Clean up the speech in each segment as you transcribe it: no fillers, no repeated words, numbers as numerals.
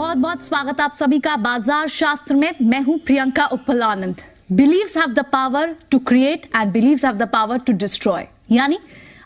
बहुत बहुत स्वागत आप सभी का बाजार शास्त्र में। मैं हूं Priyanka Upalanand. Believes have the power to create and believes have the power to destroy. यानी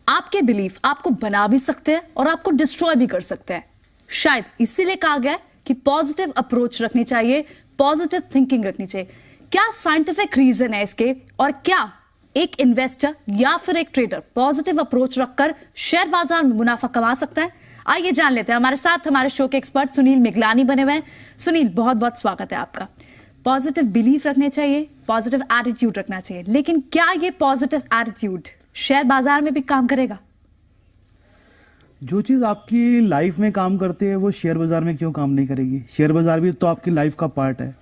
आपके बिलीफ आपको बना भी सकते हैं और आपको डिस्ट्रॉय भी कर सकते हैं। शायद इसीलिए कहा गया कि पॉजिटिव अप्रोच रखनी चाहिए, पॉजिटिव थिंकिंग रखनी चाहिए। क्या साइंटिफिक रीजन है इसके, और क्या एक इन्वेस्टर या फिर एक ट्रेडर पॉजिटिव अप्रोच रखकर शेयर बाजार में मुनाफा कमा सकता है? आइए जान लेते हैं। हमारे साथ हमारे शो के एक्सपर्ट सुनील मिगलानी बने हुए हैं। सुनील, बहुत बहुत स्वागत है आपका। पॉजिटिव बिलीफ रखने चाहिए, पॉजिटिव एटीट्यूड रखना चाहिए, लेकिन क्या ये पॉजिटिव एटीट्यूड शेयर बाजार में भी काम करेगा? जो चीज आपकी लाइफ में काम करती है वो शेयर बाजार में क्यों काम नहीं करेगी? शेयर बाजार भी तो आपकी लाइफ का पार्ट है।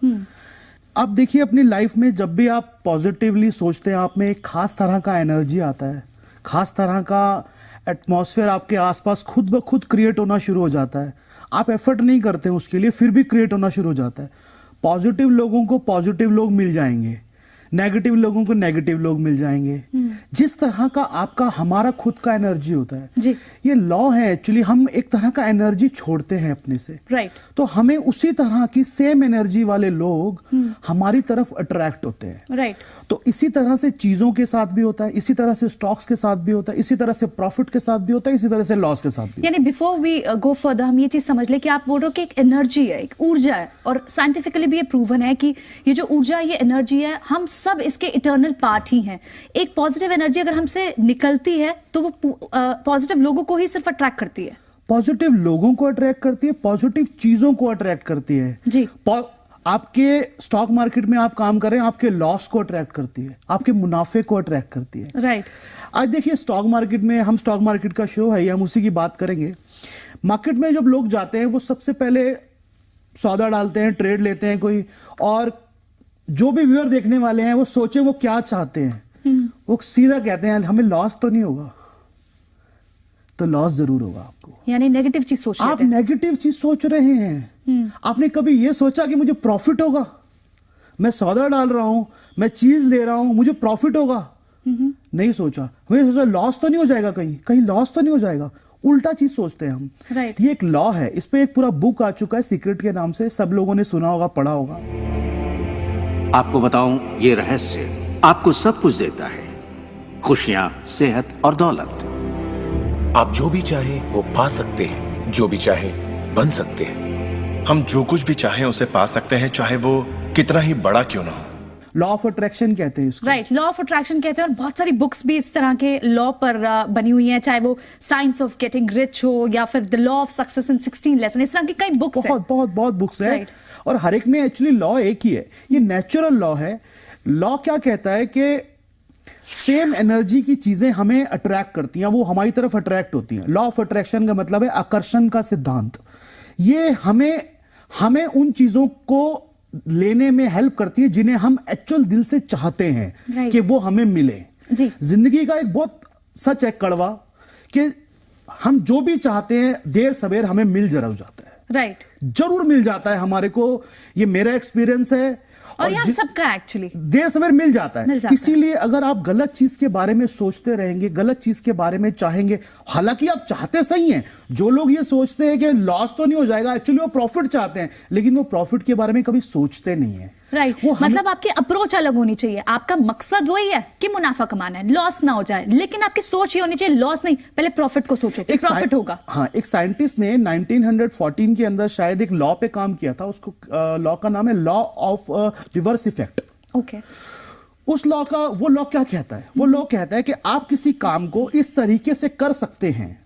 आप देखिए, अपनी लाइफ में जब भी आप पॉजिटिवली सोचते हैं, आप में एक खास तरह का एनर्जी आता है, खास तरह का एटमॉस्फेयर आपके आसपास खुद ब खुद क्रिएट होना शुरू हो जाता है। आप एफर्ट नहीं करते हैं उसके लिए, फिर भी क्रिएट होना शुरू हो जाता है। पॉजिटिव लोगों को पॉजिटिव लोग मिल जाएंगे, नेगेटिव लोगों को नेगेटिव लोग मिल जाएंगे। जिस तरह का आपका हमारा खुद का एनर्जी होता है जी। ये लॉ है एक्चुअली। हम एक तरह का एनर्जी छोड़ते हैं अपने से, राइट। तो हमें उसी तरह की सेम एनर्जी वाले लोग हमारी तरफ अट्रैक्ट होते हैं, राइट। तो इसी तरह से चीजों के साथ भी होता है, इसी तरह से स्टॉक्स के साथ भी होता है, इसी तरह से प्रॉफिट के साथ भी होता है, इसी तरह से लॉस के साथ भी। यानी बिफोर वी गो फर्दर हम ये चीज समझ ले कि आप बोल रहे हो कि एक एनर्जी है, एक ऊर्जा है, और साइंटिफिकली भी ये प्रूवन है कि ये जो ऊर्जा, ये एनर्जी है, हम सब इसके इटर्नल पार्ट ही हैं। एक पॉजिटिव एनर्जी अगर हमसे निकलती है तो वो पॉजिटिव लोगों को ही सिर्फ अट्रैक्ट करती है। पॉजिटिव लोगों को अट्रैक्ट करती है, पॉजिटिव चीजों को अट्रैक्ट करती है जी। आपके स्टॉक मार्केट में आप काम करें, आपके लॉस को अट्रैक्ट करती है, आपके मुनाफे को अट्रैक्ट करती है। राइट। आज देखिए, स्टॉक मार्केट में, हम स्टॉक मार्केट का शो है, हम उसी की बात करेंगे। मार्केट में जब लोग जाते हैं वो सबसे पहले सौदा डालते हैं, ट्रेड लेते हैं कोई, और जो भी व्यूअर देखने वाले हैं वो सोचे वो क्या चाहते हैं। वो सीधा कहते हैं हमें लॉस तो नहीं होगा, तो लॉस जरूर होगा आपको। यानी नेगेटिव चीज सोच रहे आप हैं। नेगेटिव चीज सोच रहे हैं। आपने कभी ये सोचा कि मुझे प्रॉफिट होगा? मैं सौदा डाल रहा हूं, मैं चीज ले रहा हूं, मुझे प्रॉफिट होगा? नहीं सोचा। मैं सोचा लॉस तो नहीं हो जाएगा, कहीं कहीं लॉस तो नहीं हो जाएगा। उल्टा चीज सोचते हैं हम। राइट। ये एक लॉ है, इस पे एक पूरा बुक आ चुका है सीक्रेट के नाम से, सब लोगों ने सुना होगा, पढ़ा होगा। आपको बताऊं, ये रहस्य आपको सब कुछ देता है, खुशियां, सेहत और दौलत। आप जो भी चाहें वो पा सकते हैं, जो भी चाहें बन सकते हैं। हम जो कुछ भी चाहें उसे पा सकते हैं, चाहे वो कितना ही बड़ा क्यों ना हो। लॉ ऑफ अट्रैक्शन कहते हैं इसको। राइट, लॉ ऑफ अट्रैक्शन कहते हैं, और बहुत सारी बुक्स भी इस तरह के लॉ पर बनी हुई हैं, चाहे वो साइंस ऑफ गेटिंग रिच हो या फिर the law of success in 16 lesson, इस तरह की कई बुक्स हैं। बहुत बुक्स है। Right. और हर एक में एक्चुअली लॉ एक ही है, ये नेचुरल लॉ है। लॉ क्या कहता है कि सेम एनर्जी की चीजें हमें अट्रैक्ट करती हैं, वो हमारी तरफ अट्रैक्ट होती हैं। लॉ ऑफ अट्रैक्शन का मतलब है आकर्षण का सिद्धांत। ये हमें उन चीजों को लेने में हेल्प करती है जिन्हें हम एक्चुअल दिल से चाहते हैं। Right. कि वो हमें मिले। जी। जिंदगी का एक बहुत सच है, कड़वा, कि हम जो भी चाहते हैं देर सवेर हमें मिल जरूर जाता है। राइट। जरूर मिल जाता है हमारे को, ये मेरा एक्सपीरियंस है। और ये हम सबका एक्चुअली देर सवेर मिल जाता है। मिल जाता इसीलिए अगर आप गलत चीज के बारे में सोचते रहेंगे, गलत चीज के बारे में चाहेंगे, हालांकि आप चाहते सही हैं। जो लोग ये सोचते हैं कि लॉस तो नहीं हो जाएगा, एक्चुअली वो प्रॉफिट चाहते हैं, लेकिन वो प्रॉफिट के बारे में कभी सोचते नहीं है। राइट। मतलब आपकी अप्रोच अलग होनी चाहिए। आपका मकसद वही है कि मुनाफा कमाना है, लॉस ना हो जाए, लेकिन आपकी सोच ये होनी चाहिए लॉस नहीं, पहले प्रॉफिट को सोचो कि प्रॉफिट होगा। हाँ, एक साइंटिस्ट ने 1914 के अंदर शायद एक लॉ पे काम किया था, उसको लॉ का नाम है law of reverse effect. Okay. उस लॉ का, वो लॉ क्या कहता है? वो लॉ कहता है कि आप किसी काम को इस तरीके से कर सकते हैं,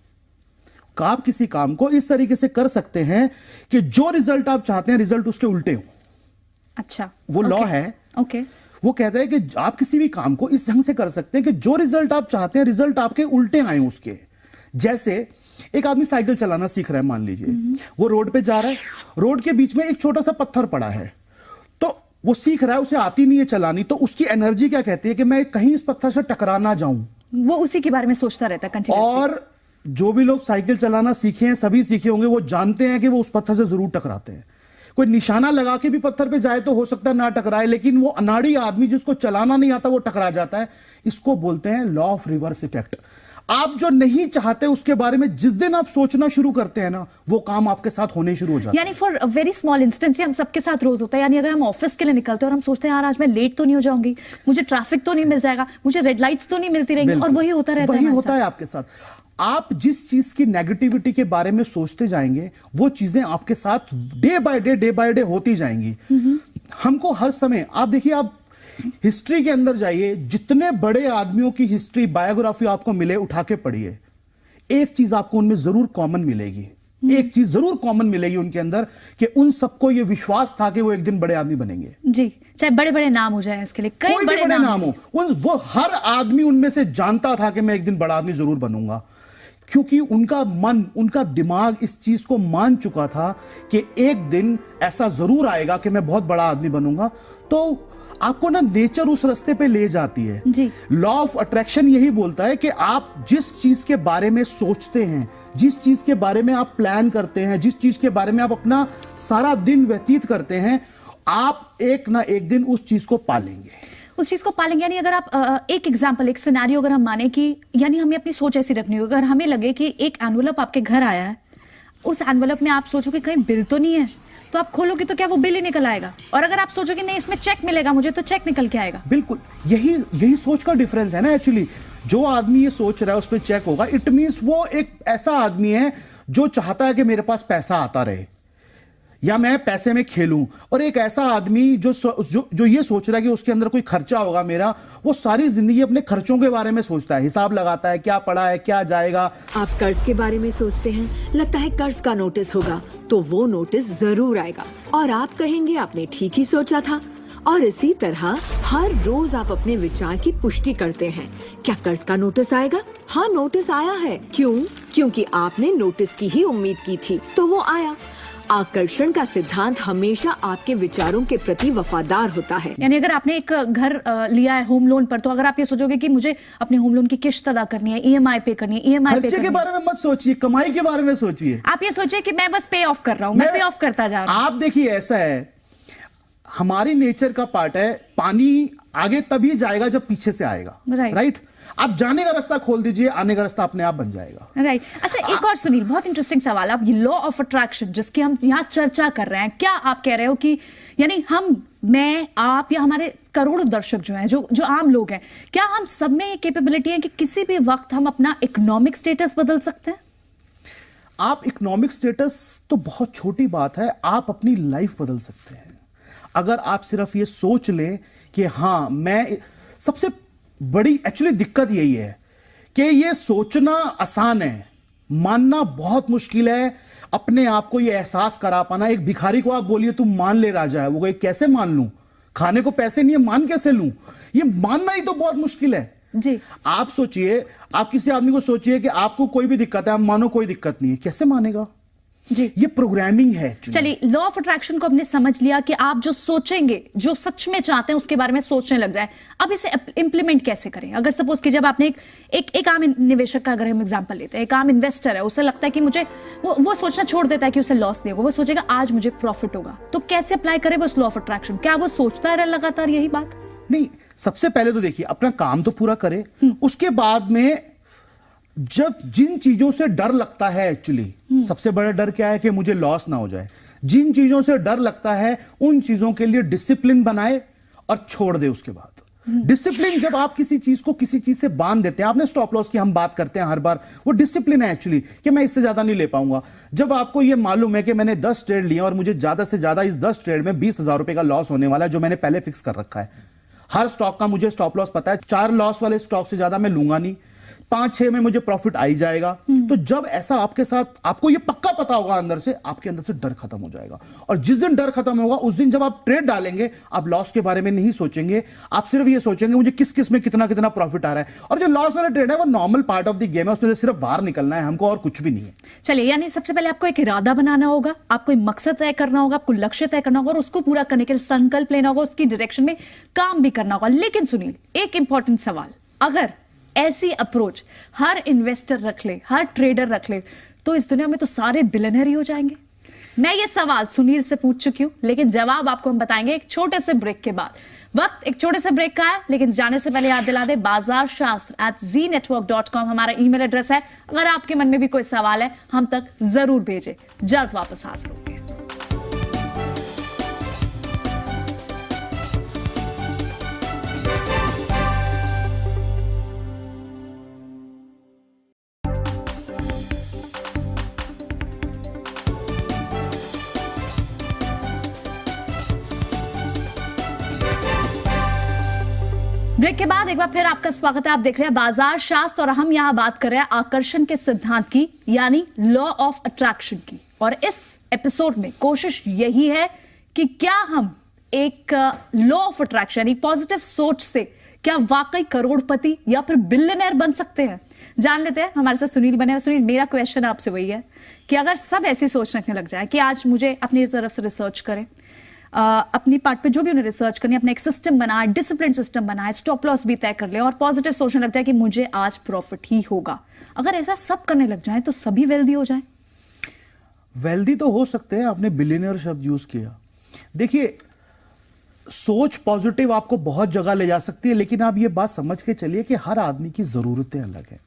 आप किसी काम को इस तरीके से कर सकते हैं कि जो रिजल्ट आप चाहते हैं रिजल्ट उसके उल्टे हो। अच्छा, वो लॉ है। ओके। वो कहता है कि आप किसी भी काम को इस ढंग से कर सकते हैं कि जो रिजल्ट आप चाहते हैं रिजल्ट आपके उल्टे आए उसके। जैसे एक आदमी साइकिल चलाना सीख रहा है, मान लीजिए वो रोड पे जा रहा है, रोड के बीच में एक छोटा सा पत्थर पड़ा है, तो वो सीख रहा है, उसे आती नहीं है चलानी, तो उसकी एनर्जी क्या कहती है कि मैं कहीं इस पत्थर से टकरा ना जाऊं। वो उसी के बारे में सोचता रहता है कंटिन्यूअसली। और जो भी लोग साइकिल चलाना सीखे हैं, सभी सीखे होंगे, वो जानते हैं कि वो उस पत्थर से जरूर टकराते हैं। कोई निशाना लगा के भी पत्थर पे जाए तो हो सकता है ना टकराए, लेकिन वो अनाड़ी आदमी जिसको चलाना नहीं आता वो टकरा जाता है। इसको बोलते हैं लॉ ऑफ रिवर्स इफेक्ट। आप जो नहीं चाहते उसके बारे में जिस दिन आप सोचना शुरू करते हैं ना, वो काम आपके साथ होने शुरू हो जाते हैं। यानी फॉर वेरी स्मॉल इंस्टेंस, हम सबके साथ रोज होता है। यानी अगर हम ऑफिस के लिए निकलते हैं और हम सोचते हैं यार आज मैं लेट तो नहीं हो जाऊंगी, मुझे ट्रैफिक तो नहीं मिल जाएगा, मुझे रेड लाइट्स तो नहीं मिलती रहेंगी, और वही होता रहता है, वही होता है आपके साथ। आप जिस चीज की नेगेटिविटी के बारे में सोचते जाएंगे, वो चीजें आपके साथ डे बाय डे होती जाएंगी। हमको हर समय, आप देखिए, आप हिस्ट्री के अंदर जाइए, जितने बड़े आदमियों की हिस्ट्री बायोग्राफी आपको मिले, उठा के पढ़िए, एक चीज आपको उनमें जरूर कॉमन मिलेगी। एक चीज जरूर कॉमन मिलेगी उनके अंदर, कि उन सबको यह विश्वास था कि वो एक दिन बड़े आदमी बनेंगे। जी, चाहे बड़े बड़े नाम हो जाए, इसके लिए कई कोई बड़े नाम हो, वो हर आदमी उनमें से जानता था कि मैं एक दिन बड़ा आदमी जरूर बनूंगा, क्योंकि उनका मन, उनका दिमाग इस चीज को मान चुका था कि एक दिन ऐसा जरूर आएगा कि मैं बहुत बड़ा आदमी बनूंगा। तो आपको ना नेचर उस रास्ते पे ले जाती है जी। लॉ ऑफ अट्रैक्शन यही बोलता है कि आप जिस चीज के बारे में सोचते हैं, जिस चीज के बारे में आप प्लान करते हैं, जिस चीज के बारे में आप अपना सारा दिन व्यतीत करते हैं, आप एक ना एक दिन उस चीज को पालेंगे। उस चीज को पालेंगे। यानी अगर आप एक एग्जांपल, एक सिनेरियो अगर हम माने कि, यानी हमें अपनी सोच ऐसी रखनी होगी, अगर हमें लगे कि एक एनवलप आपके घर आया है, उस एनवलप में आप सोचो कि कहीं बिल तो नहीं है, तो आप खोलोगे तो क्या वो बिल ही निकल आएगा। और अगर आप सोचोगे नहीं इसमें चेक मिलेगा मुझे, तो चेक निकल के आएगा। बिल्कुल, यही सोच का डिफरेंस है ना। एक्चुअली जो आदमी ये सोच रहा है उसमें चेक होगा, इट मींस वो एक ऐसा आदमी है जो चाहता है कि मेरे पास पैसा आता रहे या मैं पैसे में खेलूं। और एक ऐसा आदमी जो ये सोच रहा है कि उसके अंदर कोई खर्चा होगा मेरा, वो सारी जिंदगी अपने खर्चों के बारे में सोचता है, हिसाब लगाता है, क्या पड़ा है, क्या जाएगा। आप कर्ज के बारे में सोचते हैं, लगता है कर्ज का नोटिस होगा, तो वो नोटिस जरूर आएगा और आप कहेंगे आपने ठीक ही सोचा था। और इसी तरह हर रोज आप अपने विचार की पुष्टि करते हैं। क्या कर्ज का नोटिस आएगा? हाँ, नोटिस आया है। क्यों? क्योंकि आपने नोटिस की ही उम्मीद की थी, तो वो आया। आकर्षण का सिद्धांत हमेशा आपके विचारों के प्रति वफादार होता है। यानी अगर आपने एक घर लिया है होम लोन पर, तो अगर आप ये सोचोगे कि मुझे अपने होम लोन की किश्त अदा करनी है, ईएमआई पे करनी है, ईएमआई पे खर्चे के बारे में मत सोचिए, कमाई के बारे में सोचिए। आप ये सोचिए कि मैं बस पे ऑफ कर रहा हूं, मैं पे ऑफ करता जा रहा हूं। आप देखिए, ऐसा है, हमारी नेचर का पार्ट है, पानी आगे तभी जाएगा जब पीछे से आएगा। राइट? आप जाने का रास्ता खोल दीजिए, आने का रास्ता अपने आप बन जाएगा। राइट। अच्छा, एक और सुनील, बहुत इंटरेस्टिंग सवाल। आप ये लॉ ऑफ अट्रैक्शन जिसकी हम यहाँ चर्चा कर रहे हैं, क्या आप कह रहे हो कि यानी मैं, आप या हमारे करोड़ों दर्शक जो हैं, जो आम लोग हैं, क्या हम सब में ये कैपेबिलिटी है कि किसी भी वक्त हम अपना इकोनॉमिक स्टेटस बदल सकते हैं? आप इकोनॉमिक स्टेटस तो बहुत छोटी बात है, आप अपनी लाइफ बदल सकते हैं। अगर आप सिर्फ ये सोच लें कि हाँ मैं, सबसे बड़ी एक्चुअली दिक्कत यही है कि ये सोचना आसान है, मानना बहुत मुश्किल है। अपने आप को ये एहसास करा पाना, एक भिखारी को आप बोलिए तुम मान ले राजा है, वो कहे कैसे मान लूं, खाने को पैसे नहीं है, मान कैसे लूं? ये मानना ही तो बहुत मुश्किल है जी। आप सोचिए, आप किसी आदमी को सोचिए कि आपको कोई भी दिक्कत है, आप मानो कोई दिक्कत नहीं है, कैसे मानेगा जी? ये प्रोग्रामिंग है। चलिए, लॉ ऑफ अट्रैक्शन को हमने समझ लिया कि आप जो सोचेंगे, जो सच में चाहते हैं उसके बारे में सोचने लग जाए। अब इसे इंप्लीमेंट कैसे करें? अगर सपोज कि जब आपने एक आम निवेशक का अगर हम एग्जांपल लेते हैं, एक आम इन्वेस्टर है, उसे लगता है कि मुझे, वो सोचना छोड़ देता है कि उसे लॉस नहीं होगा, वो सोचेगा आज मुझे प्रॉफिट होगा। तो कैसे अप्लाई करें वो इस लॉ ऑफ अट्रैक्शन? क्या वो सोचता है लगातार यही बात? नहीं, सबसे पहले तो देखिए, अपना काम तो पूरा करे, उसके बाद में जब जिन चीजों से डर लगता है, एक्चुअली सबसे बड़ा डर क्या है कि मुझे लॉस ना हो जाए। जिन चीजों से डर लगता है उन चीजों के लिए डिसिप्लिन बनाए और छोड़ दे। उसके बाद डिसिप्लिन, जब आप किसी चीज को किसी चीज से बांध देते हैं, आपने स्टॉप लॉस की हम बात करते हैं हर बार, वो डिसिप्लिन है एक्चुअली कि मैं इससे ज्यादा नहीं ले पाऊंगा। जब आपको ये मालूम है कि मैंने 10 ट्रेड लिया और मुझे ज्यादा से ज्यादा इस 10 ट्रेड में 20,000 रुपए का लॉस होने वाला है, जो मैंने पहले फिक्स कर रखा है, हर स्टॉक का मुझे स्टॉप लॉस पता है, 4 लॉस वाले स्टॉक से ज्यादा मैं लूंगा नहीं, 5-6 में मुझे प्रॉफिट आ ही जाएगा। तो जब ऐसा आपके साथ, आपको ये पक्का पता होगा अंदर से, आपके अंदर से डर खत्म हो जाएगा। और जिस दिन डर खत्म होगा उस दिन जब आप ट्रेड डालेंगे, आप लॉस के बारे में नहीं सोचेंगे, आप सिर्फ ये सोचेंगे मुझे किस किस में कितना कितना प्रॉफिट आ रहा है। और जो लॉस वाला ट्रेड है वो normal part of the game है, उसमें से सिर्फ बाहर निकलना है हमको, और कुछ भी नहीं है। चलिए, यानी सबसे पहले आपको एक इरादा बनाना होगा, आपको एक मकसद तय करना होगा, आपको लक्ष्य तय करना होगा और उसको पूरा करने के लिए संकल्प लेना होगा, उसकी डायरेक्शन में काम भी करना होगा। लेकिन सुनील, एक इंपॉर्टेंट सवाल, अगर ऐसी अप्रोच हर इन्वेस्टर रख ले, हर ट्रेडर रख ले, तो इस दुनिया में तो सारे बिलियनर ही हो जाएंगे। मैं ये सवाल सुनील से पूछ चुकी हूं, लेकिन जवाब आपको हम बताएंगे एक छोटे से ब्रेक के बाद। वक्त एक छोटे से ब्रेक का है, लेकिन जाने से पहले याद दिला दे bazaarshastra@zenetwork.com हमारा ईमेल एड्रेस है। अगर आपके मन में भी कोई सवाल है हम तक जरूर भेजें। जल्द वापस हाजिर होंगे। ब्रेक के बाद एक बार फिर आपका स्वागत है। आप देख रहे हैं बाजार शास्त्र और हम यहां बात कर रहे हैं आकर्षण के सिद्धांत की, यानी लॉ ऑफ अट्रैक्शन की। और इस एपिसोड में कोशिश यही है कि क्या हम एक लॉ ऑफ अट्रैक्शन, एक पॉजिटिव सोच से क्या वाकई करोड़पति या फिर बिलियनर बन सकते हैं। जान लेते हैं। हमारे साथ सुनील बने हैं। सुनील, मेरा क्वेश्चन आपसे वही है कि अगर सब ऐसी सोच रखने लग जाए कि आज मुझे अपनी तरफ से रिसर्च करें, अपनी पार्ट पे जो भी उन्हें रिसर्च करनी है, अपना एक सिस्टम बनाए, डिसिप्लिन सिस्टम बनाए, स्टॉप लॉस भी तय कर ले और पॉजिटिव सोचने लग जाए कि मुझे आज प्रॉफिट ही होगा। अगर ऐसा सब करने लग जाए तो सभी वेल्दी हो जाए। वेल्दी तो हो सकते हैं। आपने बिलियनर शब्द यूज किया। देखिए, सोच पॉजिटिव आपको बहुत जगह ले जा सकती है, लेकिन आप ये बात समझ के चलिए कि हर आदमी की जरूरतें अलग है,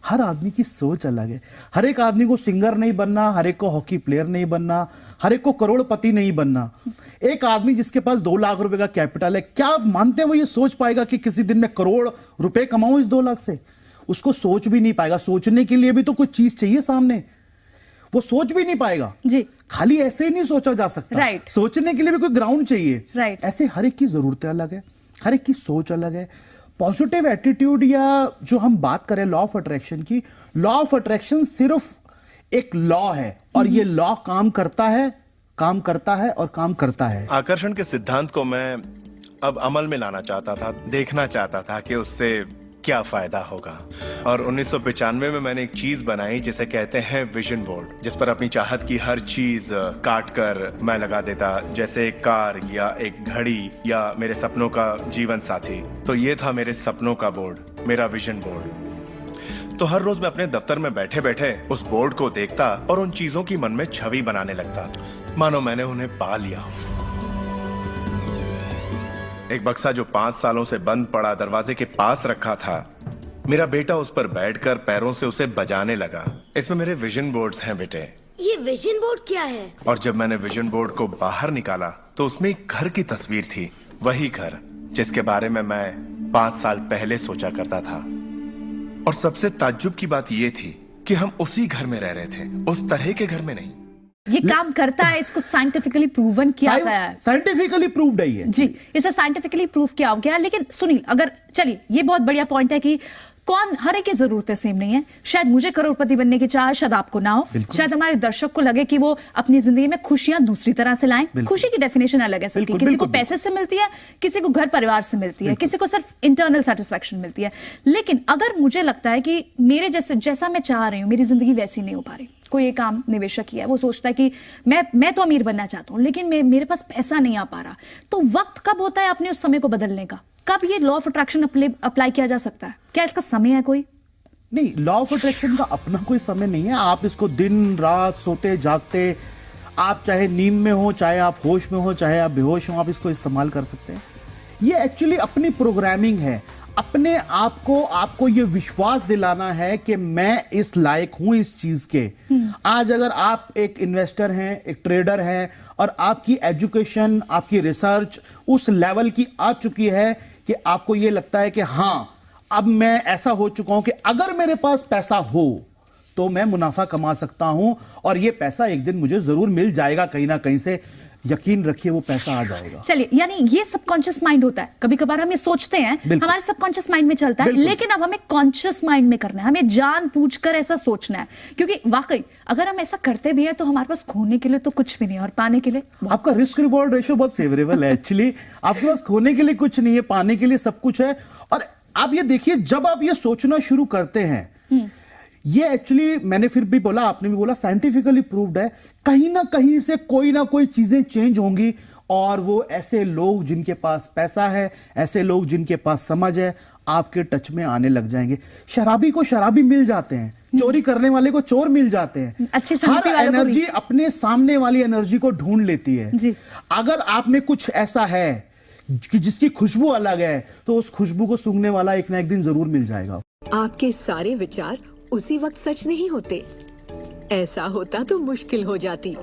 हर आदमी की सोच अलग है। हर एक आदमी को सिंगर नहीं बनना, हर एक को हॉकी प्लेयर नहीं बनना, हर एक को करोड़पति नहीं बनना। एक आदमी जिसके पास 2 लाख रुपए का कैपिटल है, क्या मानते हैं वो ये सोच पाएगा कि किसी दिन में करोड़ रुपए कमाऊं इस 2 लाख से? उसको सोच भी नहीं पाएगा। सोचने के लिए भी तो कुछ चीज चाहिए सामने, वो सोच भी नहीं पाएगा जी। खाली ऐसे ही नहीं सोचा जा सकता। राइट। सोचने के लिए भी कोई ग्राउंड चाहिए। राइट। ऐसे हर एक की जरूरतें अलग है, हर एक की सोच अलग है। पॉजिटिव एटीट्यूड या जो हम बात करें लॉ ऑफ अट्रैक्शन की, लॉ ऑफ अट्रैक्शन सिर्फ एक लॉ है और ये लॉ काम करता है और काम करता है। आकर्षण के सिद्धांत को मैं अब अमल में लाना चाहता था, देखना चाहता था कि उससे क्या फायदा होगा। और 1995 में मैंने एक चीज बनाई जिसे कहते हैं विजन बोर्ड, जिस पर अपनी चाहत की हर चीज काट कर मैं लगा देता, जैसे एक कार या एक घड़ी या मेरे सपनों का जीवन साथी। तो ये था मेरे सपनों का बोर्ड, मेरा विजन बोर्ड। तो हर रोज मैं अपने दफ्तर में बैठे बैठे उस बोर्ड को देखता और उन चीजों की मन में छवि बनाने लगता, मानो मैंने उन्हें पा लिया हो। एक बक्सा जो 5 सालों से बंद पड़ा दरवाजे के पास रखा था, मेरा बेटा उस पर बैठकर पैरों से उसे बजाने लगा। इसमें मेरे विजन बोर्ड्स हैं बेटे। ये विजन बोर्ड क्या है? और जब मैंने विजन बोर्ड को बाहर निकाला तो उसमें एक घर की तस्वीर थी, वही घर जिसके बारे में मैं 5 साल पहले सोचा करता था। और सबसे ताज्जुब की बात यह थी कि हम उसी घर में रह रहे थे, उस तरह के घर में नहीं। ये काम करता है, इसको साइंटिफिकली प्रूवन किया गया है। साइंटिफिकली प्रूव्ड है ये। जी, इसे साइंटिफिकली प्रूव किया हो गया। लेकिन सुनील, अगर चलिए, ये बहुत बढ़िया पॉइंट है कि हर एक की जरूरतें सेम नहीं है। शायद मुझे करोड़पति बनने की चाह, शायद आपको ना हो। शायद हमारे दर्शक को लगे कि वो अपनी जिंदगी में खुशियां दूसरी तरह से लाएं। खुशी की डेफिनेशन अलग है सबकी। किसी को पैसे से मिलती है, किसी को घर परिवार से मिलती है, किसी को सिर्फ इंटरनल सेटिस्फेक्शन मिलती है। लेकिन अगर मुझे लगता है कि मेरे जैसा मैं चाह रही हूँ, मेरी जिंदगी वैसी नहीं हो पा रही। कोई एक आम निवेशक ही है, वो सोचता है कि मैं तो अमीर बनना चाहता हूँ, लेकिन मेरे पास पैसा नहीं आ पा रहा। तो वक्त कब होता है अपने उस समय को बदलने का? कब ये लॉ ऑफ अट्रैक्शन अप्लाई किया जा सकता है? क्या इसका समय है कोई? नहीं, लॉ ऑफ अट्रैक्शन का अपना कोई समय नहीं है। आप इसको दिन रात सोते जागते, आप चाहे नींद में हो, चाहे आप होश में हो, चाहे आप बेहोश हो, आप इसको इस्तेमाल कर सकते हैं। ये एक्चुअली अपनी प्रोग्रामिंग है। अपने आप को आपको ये विश्वास दिलाना है कि मैं इस लायक हूं इस चीज के। आज अगर आप एक इन्वेस्टर हैं, एक ट्रेडर हैं और आपकी एजुकेशन, आपकी रिसर्च उस लेवल की आ चुकी है कि आपको ये लगता है कि हाँ, अब मैं ऐसा हो चुका हूं कि अगर मेरे पास पैसा हो तो मैं मुनाफा कमा सकता हूं और ये पैसा एक दिन मुझे जरूर मिल जाएगा कहीं ना कहीं से, यकीन रखिए वो पैसा आ जाएगा। चलिए, यानी ये सबकॉन्शियस माइंड होता है। कभी कभार हम ये सोचते हैं, हमारे सबकॉन्शियस माइंड में चलता है, लेकिन अब हमें कॉन्शियस माइंड में करना है। हमें जानबूझकर ऐसा सोचना है, क्योंकि वाकई अगर हम ऐसा करते भी हैं तो हमारे पास खोने के लिए तो कुछ भी नहीं और पाने के लिए आपका रिस्क रिवॉर्ड रेशियो बहुत फेवरेबल है। एक्चुअली आपके पास खोने के लिए कुछ नहीं है, पाने के लिए सब कुछ है। और आप ये देखिए, जब आप ये सोचना शुरू करते हैं, ये एक्चुअली मैंने फिर भी बोला, आपने भी बोला, साइंटिफिकली प्रूव्ड है। कहीं ना कहीं से कोई ना कोई चीजें चेंज होंगी और वो ऐसे लोग जिनके पास पैसा है, ऐसे लोग जिनके पास समझ है, आपके टच में आने लग जाएंगे। शराबी को शराबी मिल जाते हैं, चोरी करने वाले को चोर मिल जाते हैं। अच्छी हर एनर्जी अपने सामने वाली एनर्जी को ढूंढ लेती है। जी। अगर आप में कुछ ऐसा है कि जिसकी खुशबू अलग है, तो उस खुशबू को सूंघने वाला एक ना एक दिन जरूर मिल जाएगा। आपके सारे विचार उसी वक्त सच नहीं होते। ऐसा होता तो मुश्किल हो जाती।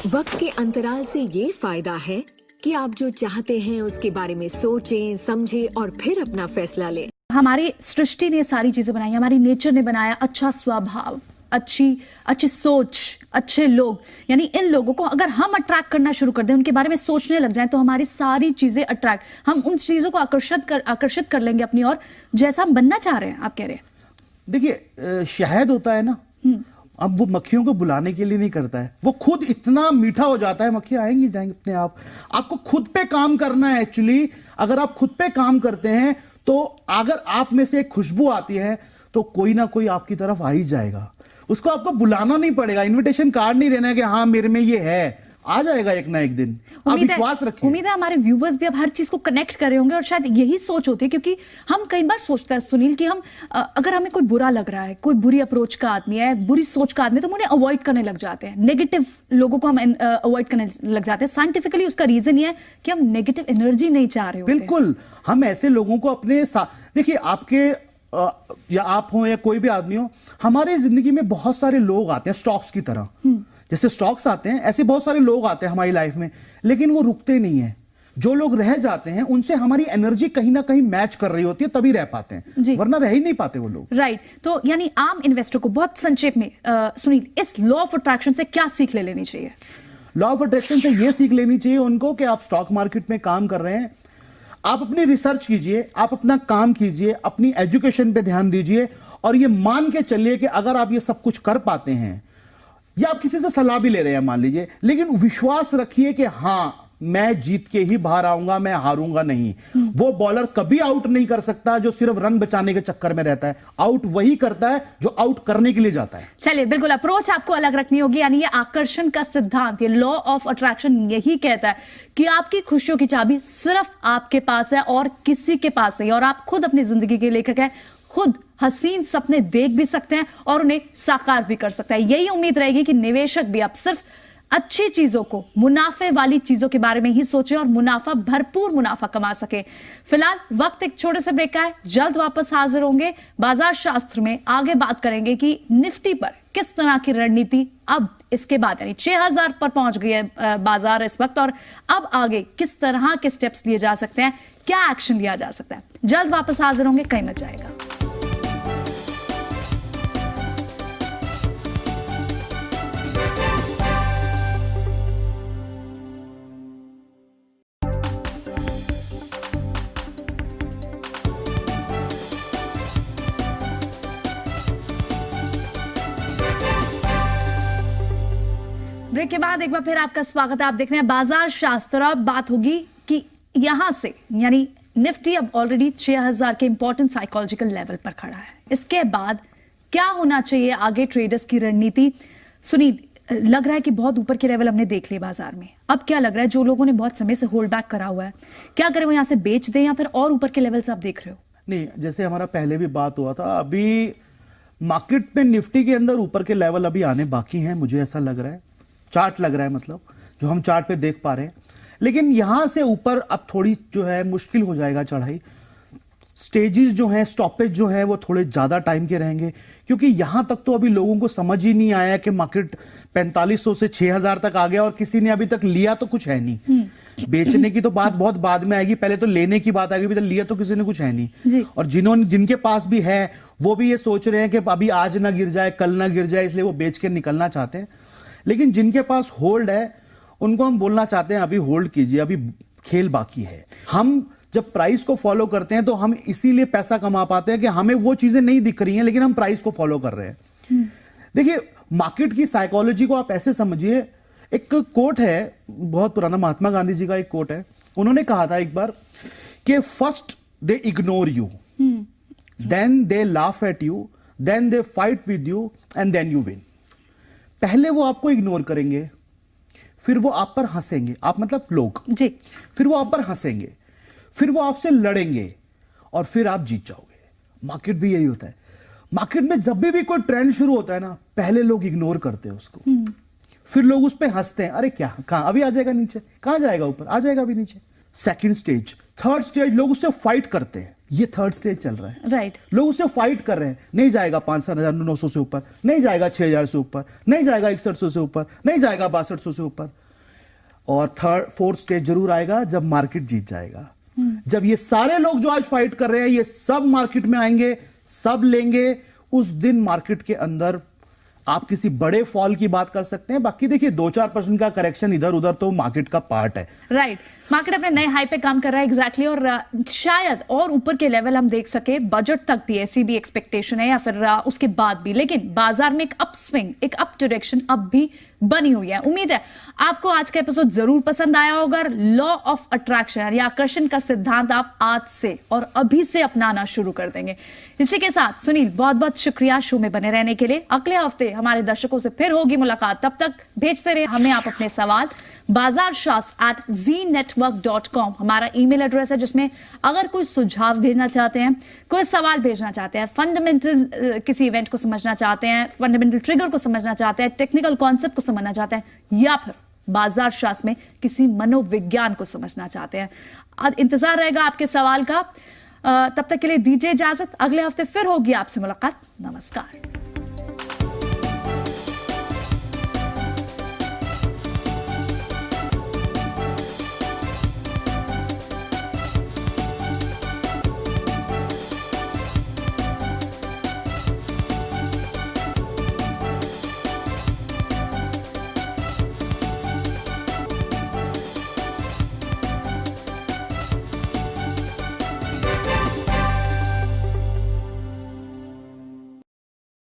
वक्त के अंतराल से ये फायदा है कि आप जो चाहते हैं उसके बारे में सोचें, समझें और फिर अपना फैसला लें। हमारी सृष्टि ने सारी चीजें बनाई, हमारी नेचर ने बनाया अच्छा स्वभाव, अच्छी सोच, अच्छे लोग, यानी इन लोगों को अगर हम अट्रैक्ट करना शुरू कर दें, उनके बारे में सोचने लग जाएं, तो हमारी सारी चीजें अट्रैक्ट, हम उन चीजों को आकर्षित कर लेंगे अपनी ओर, जैसा हम बनना चाह रहे हैं। आप कह रहे हैं, देखिए शहद होता है ना, अब वो मक्खियों को बुलाने के लिए नहीं करता है, वो खुद इतना मीठा हो जाता है, मक्खियां आएंगी जाएंगी अपने आप। आपको खुद पे काम करना है एक्चुअली। अगर आप खुद पे काम करते हैं तो अगर आप में से एक खुशबू आती है तो कोई ना कोई आपकी तरफ आ ही जाएगा। उसको आपको बुलाना नहीं पड़ेगा, इनविटेशन कार्ड नहीं देना है कि हाँ मेरे में ये है, आ जाएगा एक ना एक दिन। आप विश्वास रखिए। उम्मीद है हमारे व्यूवर्स भी अब हर चीज को कनेक्ट कर रहे होंगे और शायद यही सोच होती है, क्योंकि हम कई बार सोचते हैं सुनील कि हम अगर हमें कोई बुरा लग रहा है, कोई बुरी अप्रोच का आदमी है, बुरी सोच का आदमी है, तो हम उन्हें अवॉइड करने लग जाते हैं। नेगेटिव लोगों को हम अवॉइड करने लग जाते हैं। साइंटिफिकली उसका रीजन ये है कि हम नेगेटिव एनर्जी नहीं चाह रहे होते। बिल्कुल, हम ऐसे लोगों को अपने साथ, देखिए आपके या आप हो या कोई भी आदमी हो, हमारे जिंदगी में बहुत सारे लोग आते हैं स्टॉक्स की तरह। जैसे स्टॉक्स आते हैं, ऐसे बहुत सारे लोग आते हैं हमारी लाइफ में, लेकिन वो रुकते नहीं है। जो लोग रह जाते हैं उनसे हमारी एनर्जी कहीं ना कहीं मैच कर रही होती है, तभी रह पाते हैं, वरना रह ही नहीं पाते वो लोग। राइट। तो यानी आम इन्वेस्टर को बहुत संक्षेप में सुनील, इस लॉ ऑफ अट्रैक्शन से क्या सीख ले लेनी चाहिए? लॉ ऑफ अट्रैक्शन से ये सीख लेनी चाहिए उनको कि आप स्टॉक मार्केट में काम कर रहे हैं, आप अपनी रिसर्च कीजिए, आप अपना काम कीजिए, अपनी एजुकेशन पे ध्यान दीजिए और ये मान के चलिए कि अगर आप ये सब कुछ कर पाते हैं, या आप किसी से सलाह भी ले रहे हैं मान लीजिए, लेकिन विश्वास रखिए कि हाँ मैं जीत के ही बाहर आऊंगा, मैं हारूंगा नहीं। वो बॉलर कभी आउट नहीं कर सकता जो सिर्फ रन बचाने के चक्कर में रहता है। आउट वही करता है जो आउट करने के लिए जाता है। चलिए, बिल्कुल अप्रोच आपको अलग रखनी होगी। यानी ये आकर्षण का सिद्धांत, ये लॉ ऑफ अट्रैक्शन यही कहता है कि आपकी खुशियों की चाबी सिर्फ आपके पास है और किसी के पास नहीं। और आप खुद अपनी जिंदगी के लेखक हैं, खुद हसीन सपने देख भी सकते हैं और उन्हें साकार भी कर सकते हैं। यही उम्मीद रहेगी कि निवेशक भी अब सिर्फ अच्छी चीजों को, मुनाफे वाली चीजों के बारे में ही सोचे और भरपूर मुनाफा कमा सके। फिलहाल वक्त एक छोटे से ब्रेक का है, जल्द वापस हाजिर होंगे। बाजार शास्त्र में आगे बात करेंगे कि निफ्टी पर किस तरह की रणनीति अब इसके बाद, यानी 6000 पर पहुंच गई है बाजार इस वक्त, और अब आगे किस तरह के स्टेप्स लिए जा सकते हैं, क्या एक्शन लिया जा सकता है। जल्द वापस हाजिर होंगे, कहीं मत जाएगा। ब्रेक के बाद एक बार फिर आपका स्वागत है। आप देख रहे हैं बाजार शास्त्र। अब बात होगी कि यहां से, यानी निफ्टी अब ऑलरेडी 6000 के इंपॉर्टेंट साइकोलॉजिकल लेवल पर खड़ा है, इसके बाद क्या होना चाहिए आगे ट्रेडर्स की रणनीति। सुनील, लग रहा है कि बहुत ऊपर के लेवल हमने देख लिए बाजार में, अब क्या लग रहा है जो लोगों ने बहुत समय से होल्ड बैक करा हुआ है, क्या करें, वो यहां से बेच दें या फिर और ऊपर के लेवल से आप देख रहे हो? नहीं, जैसे हमारा पहले भी बात हुआ था, अभी मार्केट में निफ्टी के अंदर ऊपर के लेवल अभी आने बाकी हैं, मुझे ऐसा लग रहा है, चार्ट लग रहा है, मतलब जो हम चार्ट पे देख पा रहे हैं। लेकिन यहां से ऊपर अब थोड़ी जो है मुश्किल हो जाएगा चढ़ाई। स्टेजेस जो हैं, स्टॉपेज जो है वो थोड़े ज्यादा टाइम के रहेंगे, क्योंकि यहां तक तो अभी लोगों को समझ ही नहीं आया कि मार्केट 4500 से 6000 तक आ गया और किसी ने अभी तक लिया तो कुछ है नहीं। बेचने की तो बात बहुत बाद में आएगी, पहले तो लेने की बात आएगी, अभी तक लिया तो किसी ने कुछ है नहीं। और जिनके पास भी है वो भी ये सोच रहे हैं कि अभी आज ना गिर जाए, कल ना गिर जाए, इसलिए वो बेच के निकलना चाहते हैं। लेकिन जिनके पास होल्ड है उनको हम बोलना चाहते हैं अभी होल्ड कीजिए, अभी खेल बाकी है। हम जब प्राइस को फॉलो करते हैं तो हम इसीलिए पैसा कमा पाते हैं कि हमें वो चीजें नहीं दिख रही हैं लेकिन हम प्राइस को फॉलो कर रहे हैं। देखिए, मार्केट की साइकोलॉजी को आप ऐसे समझिए, एक कोट है बहुत पुराना, महात्मा गांधी जी का एक कोट है। उन्होंने कहा था एक बार कि first they ignore you, then they laugh at you, then they fight with you and then you win. पहले वो आपको इग्नोर करेंगे, फिर वो आप पर हंसेंगे, आप मतलब लोग जी, फिर वो आप पर हंसेंगे, फिर वो आपसे लड़ेंगे और फिर आप जीत जाओगे। मार्केट भी यही होता है। मार्केट में जब भी कोई ट्रेंड शुरू होता है ना, पहले लोग इग्नोर करते हैं उसको, फिर लोग उस पर हंसते हैं, अरे क्या कहाँ अभी आ जाएगा नीचे, कहाँ जाएगा ऊपर, आ जाएगा अभी नीचे। सेकंड स्टेज, थर्ड स्टेज, लोग उससे फाइट करते हैं, ये थर्ड स्टेज चल रहा है। राइट। लोग उससे फाइट कर रहे हैं, नहीं जाएगा 5,900 से ऊपर, नहीं जाएगा 6,000 से ऊपर, नहीं जाएगा 6100 से ऊपर, नहीं जाएगा 6200 से ऊपर। और फोर्थ स्टेज जरूर आएगा जब मार्केट जीत जाएगा। जब ये सारे लोग जो आज फाइट कर रहे हैं ये सब मार्केट में आएंगे, सब लेंगे, उस दिन मार्केट के अंदर आप किसी बड़े फॉल की बात कर सकते हैं। बाकी देखिए 2-4% का करेक्शन इधर उधर तो मार्केट का पार्ट है। राइट। मार्केट अपने नए हाई पे काम कर रहा है एग्जैक्टली और शायद और ऊपर के लेवल हम देख सके, बजट तक भी ऐसी भी एक्सपेक्टेशन है या फिर उसके बाद भी। लेकिन बाजार में एक अपस्विंग, एक अप डायरेक्शन अब भी बनी हुई है। उम्मीद है आपको आज का एपिसोड जरूर पसंद आया होगा। लॉ ऑफ अट्रैक्शन या आकर्षण का सिद्धांत आप आज से और अभी से अपनाना शुरू कर देंगे। इसी के साथ सुनील बहुत बहुत शुक्रिया शो में बने रहने के लिए। अगले हफ्ते हमारे दर्शकों से फिर होगी मुलाकात, तब तक भेजते रहे हमें आप अपने सवाल। bazaarshastra@zenetwork.com हमारा ईमेल एड्रेस है, जिसमें अगर कोई सुझाव भेजना चाहते हैं, कोई सवाल भेजना चाहते हैं, फंडामेंटल किसी इवेंट को समझना चाहते हैं, फंडामेंटल ट्रिगर को समझना चाहते हैं, टेक्निकल कॉन्सेप्ट को समझना चाहते हैं, या फिर बाजार शास्त्र में किसी मनोविज्ञान को समझना चाहते हैं, इंतजार रहेगा आपके सवाल का। तब तक के लिए दीजिए इजाजत। अगले हफ्ते फिर होगी आपसे मुलाकात। नमस्कार।